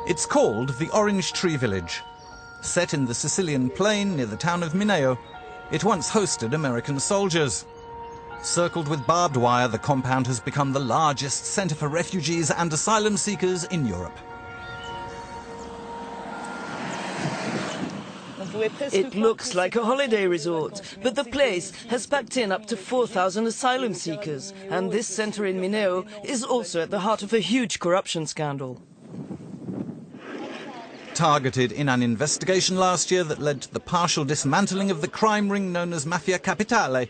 It's called the Orange Tree Village. Set in the Sicilian plain near the town of Mineo, it once hosted American soldiers. Circled with barbed wire, the compound has become the largest centre for refugees and asylum seekers in Europe. It looks like a holiday resort, but the place has packed in up to 4,000 asylum seekers, and this centre in Mineo is also at the heart of a huge corruption scandal. Targeted in an investigation last year that led to the partial dismantling of the crime ring known as Mafia Capitale,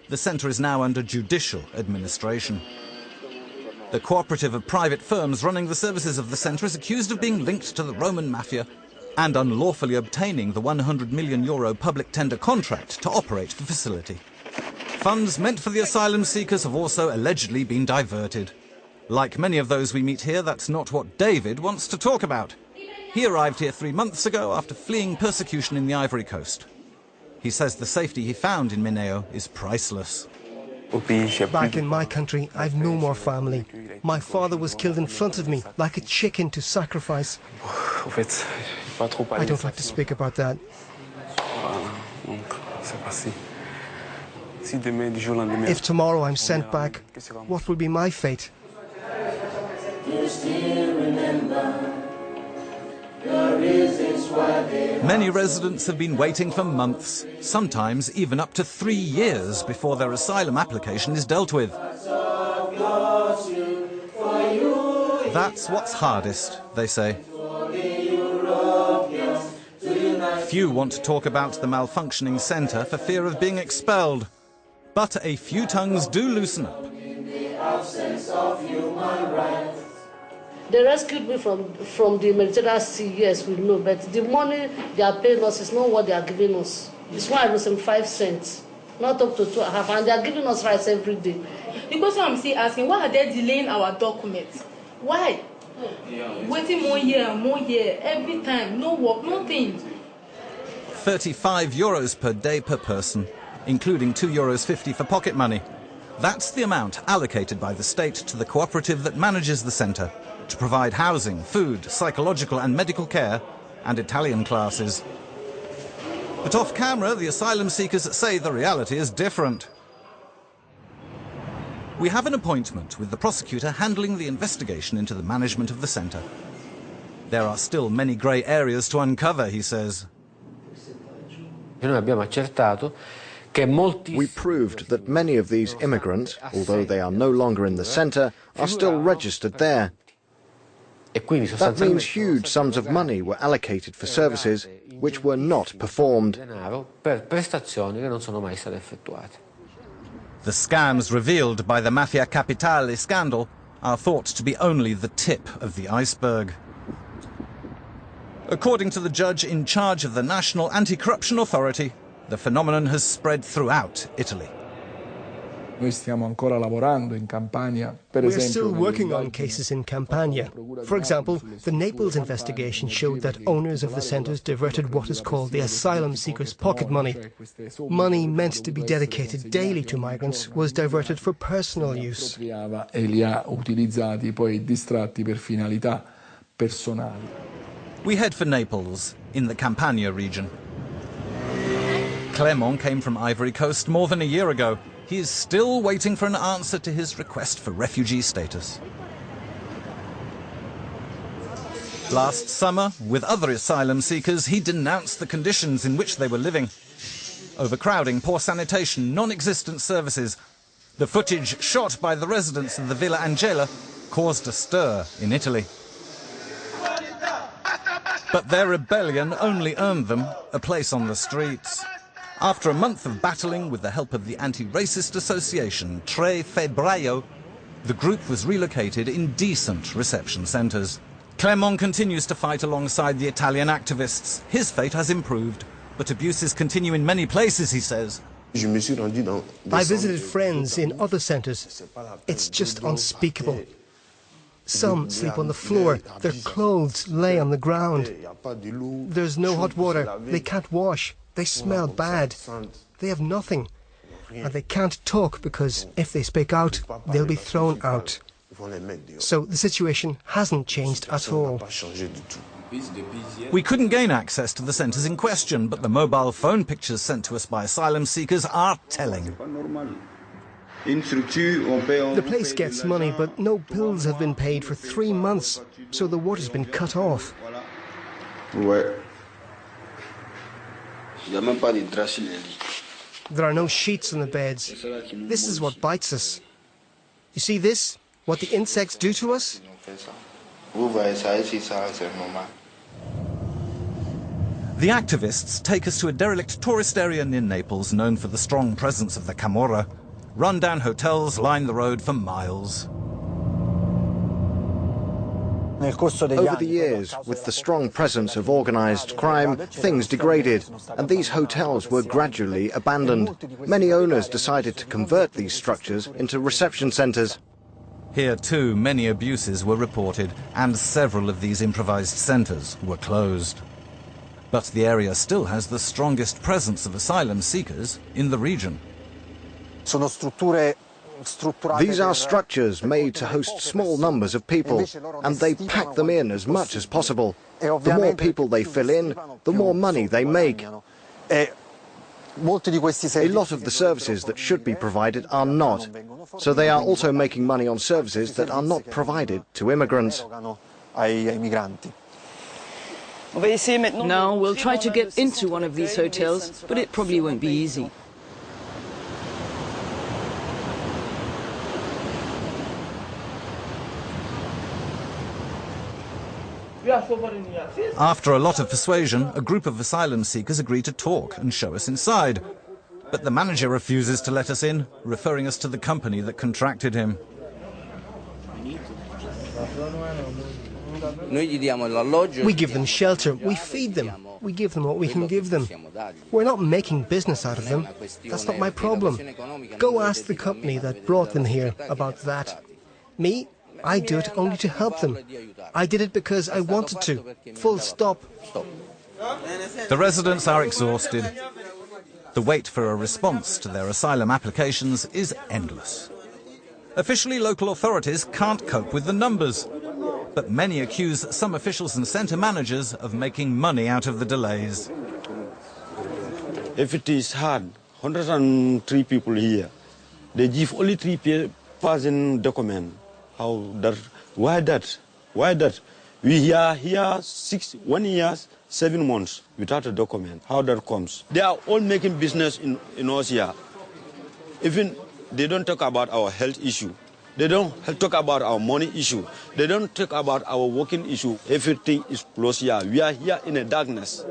the centre is now under judicial administration. The cooperative of private firms running the services of the centre is accused of being linked to the Roman Mafia and unlawfully obtaining the €100 million public tender contract to operate the facility. Funds meant for the asylum seekers have also allegedly been diverted. Like many of those we meet here, that's not what David wants to talk about. He arrived here 3 months ago after fleeing persecution in the Ivory Coast. He says the safety he found in Mineo is priceless. Back in my country, I've no more family. My father was killed in front of me, like a chicken to sacrifice. I don't like to speak about that. If tomorrow I'm sent back, what will be my fate? Many residents have been waiting for months, sometimes even up to 3 years before their asylum application is dealt with. That's what's hardest, they say. Few want to talk about the malfunctioning centre for fear of being expelled. But a few tongues do loosen up. They rescued me from the Mediterranean Sea, yes, we know, but the money they are paying us is not what they are giving us. It's why I was 5 cents, not up to 2.5, and they are giving us rice every day. Because I'm still asking, why are they delaying our documents? Why? Waiting more year, every time, no work, nothing. €35 per day per person, including €2.50 for pocket money. That's the amount allocated by the state to the cooperative that manages the centre, to provide housing, food, psychological and medical care, and Italian classes. But off camera, the asylum seekers say the reality is different. We have an appointment with the prosecutor handling the investigation into the management of the centre. There are still many grey areas to uncover, he says. We proved that many of these immigrants, although they are no longer in the centre, are still registered there. That means huge sums of money were allocated for services which were not performed. The scams revealed by the Mafia Capitale scandal are thought to be only the tip of the iceberg. According to the judge in charge of the National Anti-Corruption Authority, the phenomenon has spread throughout Italy. We are still working on cases in Campania. For example, the Naples investigation showed that owners of the centres diverted what is called the asylum seekers' pocket money. Money meant to be dedicated daily to migrants was diverted for personal use. We head for Naples, in the Campania region. Clément came from Ivory Coast more than a year ago. He is still waiting for an answer to his request for refugee status. Last summer, with other asylum seekers, he denounced the conditions in which they were living. Overcrowding, poor sanitation, non-existent services. The footage shot by the residents of the Villa Angela caused a stir in Italy. But their rebellion only earned them a place on the streets. After a month of battling with the help of the anti-racist association Tre Febbraio, the group was relocated in decent reception centres. Clément continues to fight alongside the Italian activists. His fate has improved, but abuses continue in many places, he says. I visited friends in other centres. It's just unspeakable. Some sleep on the floor, their clothes lay on the ground. There's no hot water, they can't wash, they smell bad, they have nothing. And they can't talk because if they speak out, they'll be thrown out. So the situation hasn't changed at all. We couldn't gain access to the centres in question, but the mobile phone pictures sent to us by asylum seekers are telling. The place gets money, but no bills have been paid for 3 months, so the water's been cut off. There are no sheets on the beds. This is what bites us. You see this? What the insects do to us? The activists take us to a derelict tourist area near Naples known for the strong presence of the Camorra. Run-down hotels line the road for miles. Over the years, with the strong presence of organised crime, things degraded, and these hotels were gradually abandoned. Many owners decided to convert these structures into reception centres. Here too, many abuses were reported, and several of these improvised centres were closed. But the area still has the strongest presence of asylum seekers in the region. These are structures made to host small numbers of people, and they pack them in as much as possible. The more people they fill in, the more money they make. A lot of the services that should be provided are not, so they are also making money on services that are not provided to immigrants. Now we'll try to get into one of these hotels, but it probably won't be easy. After a lot of persuasion, a group of asylum seekers agree to talk and show us inside. But the manager refuses to let us in, referring us to the company that contracted him. We give them shelter, we feed them, we give them what we can give them. We're not making business out of them. That's not my problem. Go ask the company that brought them here about that. Me? I do it only to help them. I did it because I wanted to. Full stop. The residents are exhausted. The wait for a response to their asylum applications is endless. Officially, local authorities can't cope with the numbers, but many accuse some officials and centre managers of making money out of the delays. If it is hard, 103 people here, they give only 3 person document. Why that? Why that? We are here 1 year, 7 months without a document. How that comes? They are all making business in us here. Even they don't talk about our health issue. They don't talk about our money issue. They don't talk about our working issue. Everything is closed here. We are here in the darkness.